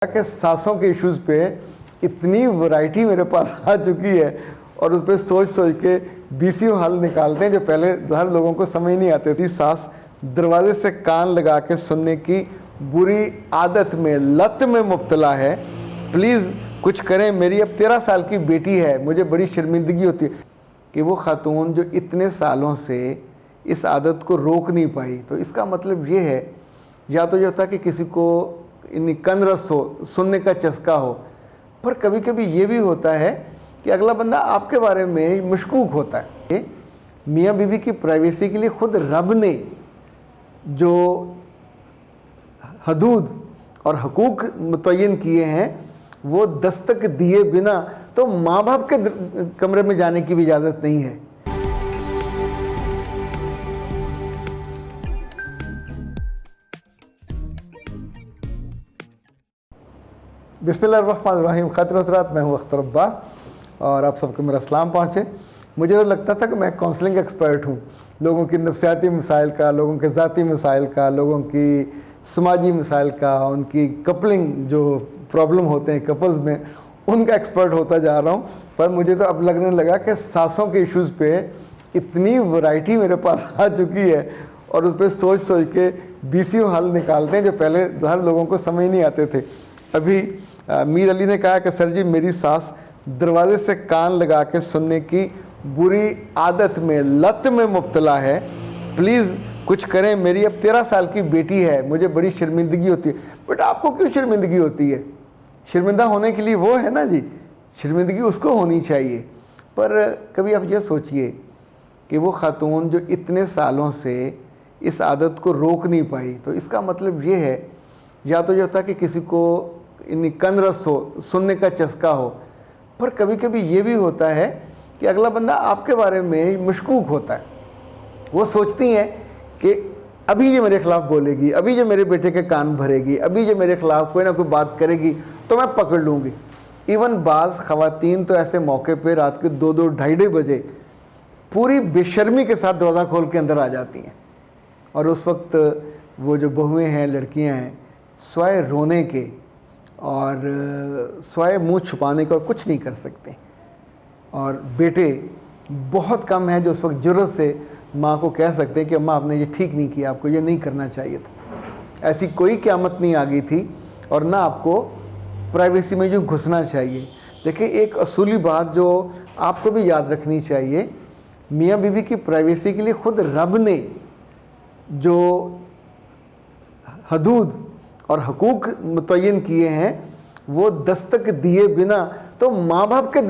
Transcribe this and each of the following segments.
کہ سانسوں کے ایشوز پہ اتنی ورائٹی میرے پاس آ چکی ہے اور اس پہ سوچ کے بیسیوں حل نکالتے ہیں جو پہلے ہر لوگوں کو سمجھ نہیں آتے تھی. سانس دروازے سے کان لگا کے سننے کی بری عادت میں لت میں مبتلا ہے. پلیز کچھ کریں. میری اب 13 سال کی بیٹی ہے. مجھے بڑی شرمندگی ہوتی ہے کہ وہ خاتون جو اتنے سالوں سے اس عادت کو روک نہیں پائی. تو اس کا مطلب یہ ہے یا تو یہ ہوتا کہ کسی کو کن رس ہو, سننے کا چسکا ہو, پر کبھی کبھی یہ بھی ہوتا ہے کہ اگلا بندہ آپ کے بارے میں مشکوک ہوتا ہے. میاں بیوی کی پرائیویسی کے لیے خود رب نے جو حدود اور حقوق متعین کیے ہیں وہ دستک دیے بنا تو ماں باپ کے کمرے میں جانے کی بھی اجازت نہیں ہے. بسم اللہ الرحمن الرحیم. خاطر حضرات, میں ہوں اختر عباس اور آپ سب کو میرا سلام پہنچے. مجھے تو لگتا تھا کہ میں کاؤنسلنگ ایکسپرٹ ہوں, لوگوں کی نفسیاتی مسائل کا, لوگوں کے ذاتی مسائل کا, لوگوں کی سماجی مسائل کا, ان کی کپلنگ جو پرابلم ہوتے ہیں کپلز میں, ان کا ایکسپرٹ ہوتا جا رہا ہوں. پر مجھے تو اب لگنے لگا کہ سانسوں کے ایشوز پہ اتنی ورائٹی میرے پاس آ چکی ہے اور اس پہ سوچ کے بیسیوں حل نکالتے ہیں جو پہلے ہر لوگوں کو سمجھ نہیں آتے تھے. ابھی میر علی نے کہا کہ سر جی میری سانس دروازے سے کان لگا کے سننے کی بری عادت میں لت میں مبتلا ہے. پلیز کچھ کریں. میری اب 13 سال کی بیٹی ہے. مجھے بڑی شرمندگی ہوتی ہے. بٹ آپ کو کیوں شرمندگی ہوتی ہے؟ شرمندہ ہونے کے لیے وہ ہے نا جی, شرمندگی اس کو ہونی چاہیے. پر کبھی آپ یہ سوچئے کہ وہ خاتون جو اتنے سالوں سے اس عادت کو روک نہیں پائی, تو اس کا مطلب یہ ہے یا تو یہ ہوتا کہ کسی کو کن رس ہو, سننے کا چسکا ہو, پر کبھی کبھی یہ بھی ہوتا ہے کہ اگلا بندہ آپ کے بارے میں مشکوک ہوتا ہے. وہ سوچتی ہیں کہ ابھی یہ میرے خلاف بولے گی, ابھی یہ میرے بیٹے کے کان بھرے گی, ابھی یہ میرے خلاف کوئی نہ کوئی بات کرے گی تو میں پکڑ لوں گی. ایون بعض خواتین تو ایسے موقع پہ رات کے 2-2, 2:30 بجے پوری بے شرمی کے ساتھ دروازہ کھول کے اندر آ جاتی ہیں, اور اس وقت وہ جو بہویں ہیں, لڑکیاں ہیں, سوائے رونے کے اور سوائے منہ چھپانے کا اور کچھ نہیں کر سکتے. اور بیٹے بہت کم ہیں جو اس وقت جرأت سے ماں کو کہہ سکتے ہیں کہ اماں آپ نے یہ ٹھیک نہیں کیا, آپ کو یہ نہیں کرنا چاہیے تھا. ایسی کوئی قیامت نہیں آ گئی تھی, اور نہ آپ کو پرائیویسی میں جو گھسنا چاہیے. دیکھیں ایک اصولی بات جو آپ کو بھی یاد رکھنی چاہیے, میاں بیوی کی پرائیویسی کے لیے خود رب نے جو حدود اور حقوق متعین کیے ہیں وہ دستک دیے بنا تو ماں باپ کے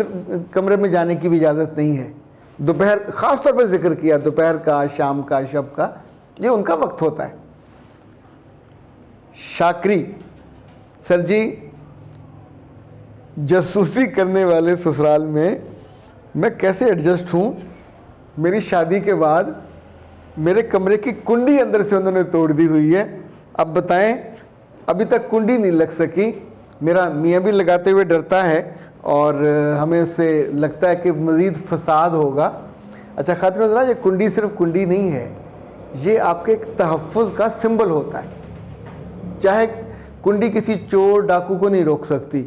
کمرے میں جانے کی بھی اجازت نہیں ہے. دوپہر خاص طور پہ ذکر کیا, دوپہر کا, شام کا, شب کا, یہ ان کا وقت ہوتا ہے. شاکری, سر جی جاسوسی کرنے والے سسرال میں کیسے ایڈجسٹ ہوں؟ میری شادی کے بعد میرے کمرے کی کنڈی اندر سے انہوں نے توڑ دی ہوئی ہے. اب بتائیں, ابھی تک کنڈی نہیں لگ سکی. میرا میاں بھی لگاتے ہوئے ڈرتا ہے اور ہمیں اس سے لگتا ہے کہ مزید فساد ہوگا. اچھا خاطر حضرات, یہ کنڈی صرف کنڈی نہیں ہے, یہ آپ کے ایک تحفظ کا سمبل ہوتا ہے. چاہے کنڈی کسی چور ڈاکو کو نہیں روک سکتی,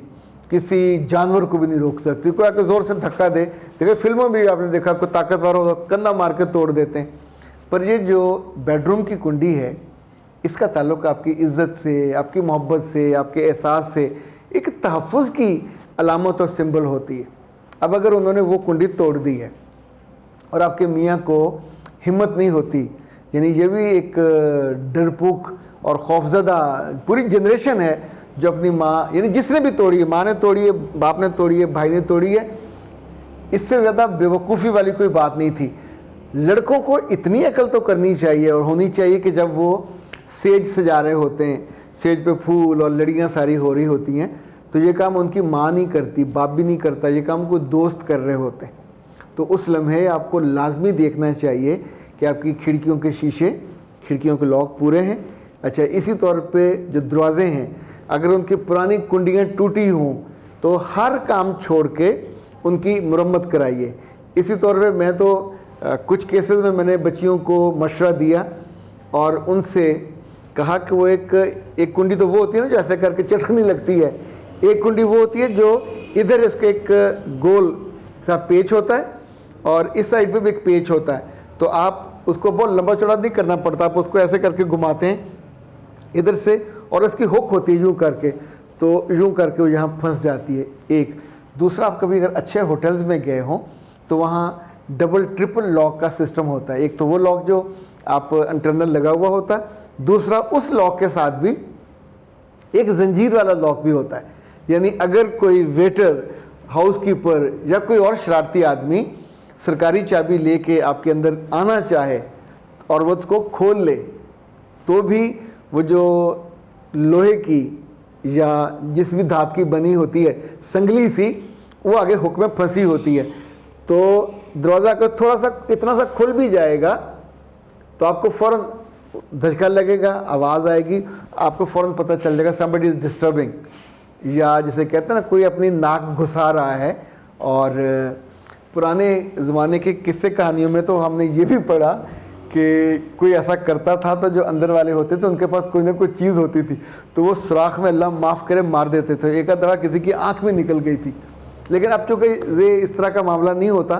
کسی جانور کو بھی نہیں روک سکتی. کوئی آ کے زور سے دھکا دے, دیکھیں فلموں میں بھی آپ نے دیکھا کوئی طاقتور ہو کندھا مار کے توڑ دیتے ہیں. پر یہ جو بیڈ روم کی کنڈی ہے, اس کا تعلق آپ کی عزت سے, آپ کی محبت سے, آپ کے احساس سے, ایک تحفظ کی علامت اور سمبل ہوتی ہے. اب اگر انہوں نے وہ کنڈی توڑ دی ہے اور آپ کے میاں کو ہمت نہیں ہوتی, یعنی یہ بھی ایک ڈرپوک اور خوفزدہ پوری جنریشن ہے جو اپنی ماں, یعنی جس نے بھی توڑی ہے, ماں نے توڑی ہے, باپ نے توڑی ہے, بھائی نے توڑی ہے, اس سے زیادہ بیوقوفی والی کوئی بات نہیں تھی. لڑکوں کو اتنی عقل تو کرنی چاہیے اور ہونی چاہیے کہ جب وہ سیج سجا رہے ہوتے ہیں, سیج پہ پھول اور لڑیاں ساری ہو رہی ہوتی ہیں, تو یہ کام ان کی ماں نہیں کرتی, باپ بھی نہیں کرتا, یہ کام کوئی دوست کر رہے ہوتے ہیں. تو اس لمحے آپ کو لازمی دیکھنا چاہیے کہ آپ کی کھڑکیوں کے شیشے, کھڑکیوں کے لاک پورے ہیں. اچھا اسی طور پہ جو دروازے ہیں, اگر ان کی پرانی کنڈیاں ٹوٹی ہوں تو ہر کام چھوڑ کے ان کی مرمت کرائیے. اسی طور پہ میں تو کچھ کیسز میں نے بچیوں کو مشورہ دیا اور ان سے کہا کہ وہ ایک کنڈی تو وہ ہوتی ہے نا جو ایسے کر کے چٹکنی لگتی ہے, ایک کنڈی وہ ہوتی ہے جو ادھر اس کے ایک گول سا پیچ ہوتا ہے اور اس سائڈ پہ بھی ایک پیچ ہوتا ہے, تو آپ اس کو بہت لمبا چوڑا نہیں کرنا پڑتا, آپ اس کو ایسے کر کے گھماتے ہیں ادھر سے, اور اس کی ہک ہوتی ہے یوں کر کے, تو یوں کر کے وہ یہاں پھنس جاتی ہے. ایک دوسرا, آپ کبھی اگر اچھے ہوٹلز میں گئے ہوں تو وہاں ڈبل ٹرپل لاک کا سسٹم ہوتا ہے. ایک تو وہ لاک جو آپ انٹرنل لگا ہوا ہوتا ہے, دوسرا اس لاک کے ساتھ بھی ایک زنجیر والا لاک بھی ہوتا ہے. یعنی اگر کوئی ویٹر, ہاؤس کیپر یا کوئی اور شرارتی آدمی سرکاری چابی لے کے آپ کے اندر آنا چاہے اور وہ اس کو کھول لے, تو بھی وہ جو لوہے کی یا جس بھی دھات کی بنی ہوتی ہے سنگلی سی, وہ آگے ہک میں پھنسی ہوتی ہے, تو دروازہ کو تھوڑا سا اتنا سا کھل بھی جائے گا تو آپ کو فوراً دھچکا لگے گا, آواز آئے گی, آپ کو فوراً پتہ چل جائے گا somebody is disturbing, یا جسے کہتے ہیں نا کوئی اپنی ناک گھسا رہا ہے. اور پرانے زمانے کے قصے کہانیوں میں تو ہم نے یہ بھی پڑھا کہ کوئی ایسا کرتا تھا تو جو اندر والے ہوتے تھے ان کے پاس کوئی نہ کوئی چیز ہوتی تھی, تو وہ سوراخ میں اللہ معاف کرے مار دیتے تھے. ایک دفعہ کسی کی آنکھ میں نکل گئی تھی, لیکن اب چونکہ یہ اس طرح کا معاملہ نہیں ہوتا,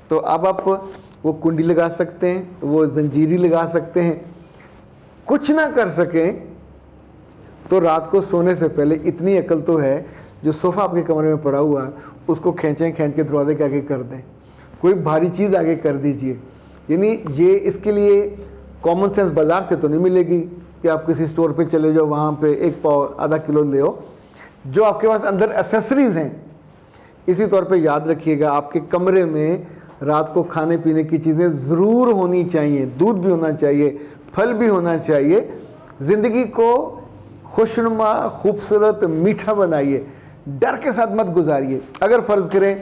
تو اب آپ وہ کنڈی لگا سکتے ہیں, وہ زنجیری لگا سکتے ہیں. کچھ نہ کر سکیں تو رات کو سونے سے پہلے اتنی عقل تو ہے, جو صوفہ آپ کے کمرے میں پڑا ہوا ہے اس کو کھینچ کے دروازے کے آگے کر دیں, کوئی بھاری چیز آگے کر دیجئے. یعنی یہ اس کے لیے کامن سینس بازار سے تو نہیں ملے گی کہ آپ کسی اسٹور پہ چلے جاؤ, وہاں پہ 1 پاؤ آدھا کلو لے ہو. جو آپ کے پاس اندر ایسیسریز ہیں, اسی طور پہ یاد رکھیے گا آپ کے کمرے میں رات کو کھانے پینے کی چیزیں ضرور ہونی چاہیے. دودھ بھی ہونا چاہیے, پھل بھی ہونا چاہیے. زندگی کو خوشنما, خوبصورت, میٹھا بنائیے, ڈر کے ساتھ مت گزاریے. اگر فرض کریں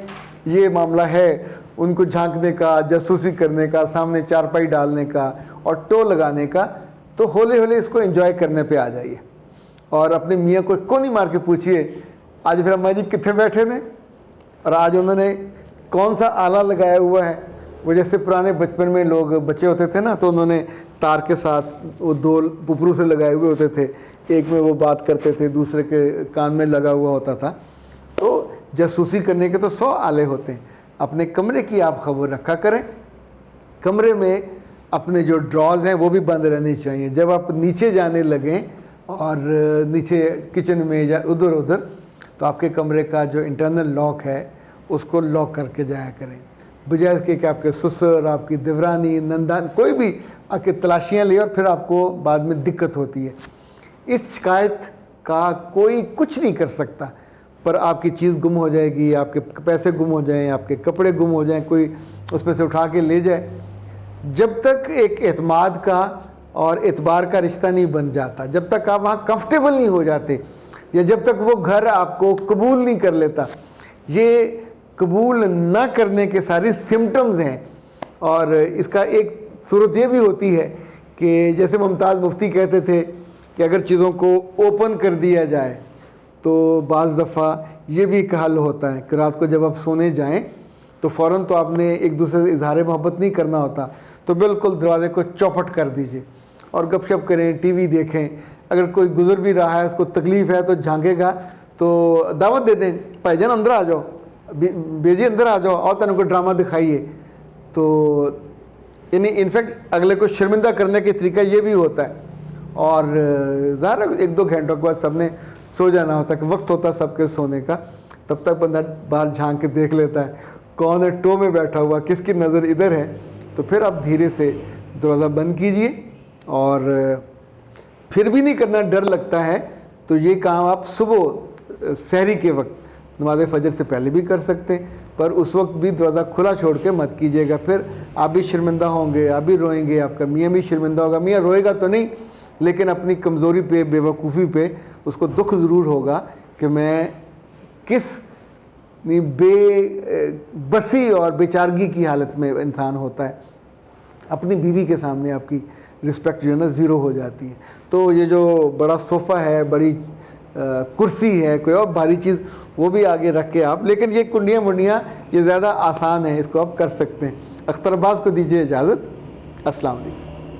یہ معاملہ ہے ان کو جھانکنے کا, جاسوسی کرنے کا, سامنے چارپائی ڈالنے کا اور ٹو لگانے کا, تو ہولے ہولے اس کو انجوائے کرنے پہ آ جائیے. اور اپنے میاں کو کونی مار کے پوچھئے آج پھر اماں جی کتنے بیٹھے نے, اور آج انہوں نے کون سا آلہ لگایا ہوا ہے. وہ جیسے پرانے بچپن میں لوگ بچے ہوتے تھے نا, تو انہوں نے تار کے ساتھ وہ 2 پپرو سے لگائے ہوئے ہوتے تھے, ایک میں وہ بات کرتے تھے, دوسرے کے کان میں لگا ہوا ہوتا تھا. تو جاسوسی کرنے کے تو 100 آلے ہوتے ہیں. اپنے کمرے کی آپ خبر رکھا کریں. کمرے میں اپنے جو ڈراز ہیں وہ بھی بند رہنے چاہیے. جب آپ نیچے جانے لگیں اور نیچے کچن میں یا ادھر تو آپ کے کمرے کا جو انٹرنل لاک ہے اس کو لاک کر کے جایا کریں, بجائے اس کے کہ آپ کے سسر, آپ کی دیورانی, نندان کوئی بھی آپ کے تلاشیاں لے اور پھر آپ کو بعد میں دقت ہوتی ہے. اس شکایت کا کوئی کچھ نہیں کر سکتا, پر آپ کی چیز گم ہو جائے گی, آپ کے پیسے گم ہو جائیں, آپ کے کپڑے گم ہو جائیں, کوئی اس میں سے اٹھا کے لے جائے. جب تک ایک اعتماد کا اور اعتبار کا رشتہ نہیں بن جاتا, جب تک آپ وہاں کمفرٹیبل نہیں ہو جاتے, یا جب تک وہ گھر آپ کو قبول نہیں کر لیتا, یہ قبول نہ کرنے کے سارے سمٹمز ہیں. اور اس کا ایک صورت یہ بھی ہوتی ہے کہ جیسے ممتاز مفتی کہتے تھے کہ اگر چیزوں کو اوپن کر دیا جائے تو بعض دفعہ یہ بھی ایک حل ہوتا ہے کہ رات کو جب آپ سونے جائیں تو فوراً تو آپ نے ایک دوسرے سے اظہار محبت نہیں کرنا ہوتا, تو بالکل دروازے کو چوپٹ کر دیجئے اور گپ شپ کریں, ٹی وی دیکھیں. اگر کوئی گزر بھی رہا ہے, اس کو تکلیف ہے تو جھانکے گا تو دعوت دے دیں, بھائی جان اندر آ جاؤ, بیجی اندر آ جاؤ, اور تینوں کو ڈرامہ دکھائیے. تو یعنی انفیکٹ اگلے کو شرمندہ کرنے کے طریقہ یہ بھی ہوتا ہے. اور ظاہر 1-2 گھنٹوں کے بعد سب نے سو جانا ہوتا ہے کہ وقت ہوتا ہے سب کے سونے کا, تب تک بندہ باہر جھانک کے دیکھ لیتا ہے کون ہے ٹو میں بیٹھا ہوا, کس کی نظر ادھر ہے. تو پھر آپ دھیرے سے دروازہ بند کیجئے. اور پھر بھی نہیں کرنا, ڈر لگتا ہے, تو یہ کام آپ صبح سحری کے وقت نماز فجر سے پہلے بھی کر سکتے ہیں, پر اس وقت بھی دروازہ کھلا چھوڑ کے مت کیجیے گا. پھر آپ بھی شرمندہ ہوں گے, آپ بھی روئیں گے, آپ کا میاں بھی شرمندہ ہوگا. میاں روئے گا تو نہیں, لیکن اپنی کمزوری پہ, بے وقوفی پہ اس کو دکھ ضرور ہوگا کہ میں کس بے بسی اور بیچارگی کی حالت میں انسان ہوتا ہے. اپنی بیوی کے سامنے آپ کی رسپیکٹ جو ہے نا زیرو ہو جاتی ہے. تو یہ جو بڑا صوفہ ہے, بڑی کرسی ہے, کوئی اور بھاری چیز, وہ بھی آگے رکھ کے آپ, لیکن یہ کنڈیاں منڈیاں یہ زیادہ آسان ہیں, اس کو آپ کر سکتے ہیں. اختر عباس کو دیجیے اجازت. السلام علیکم.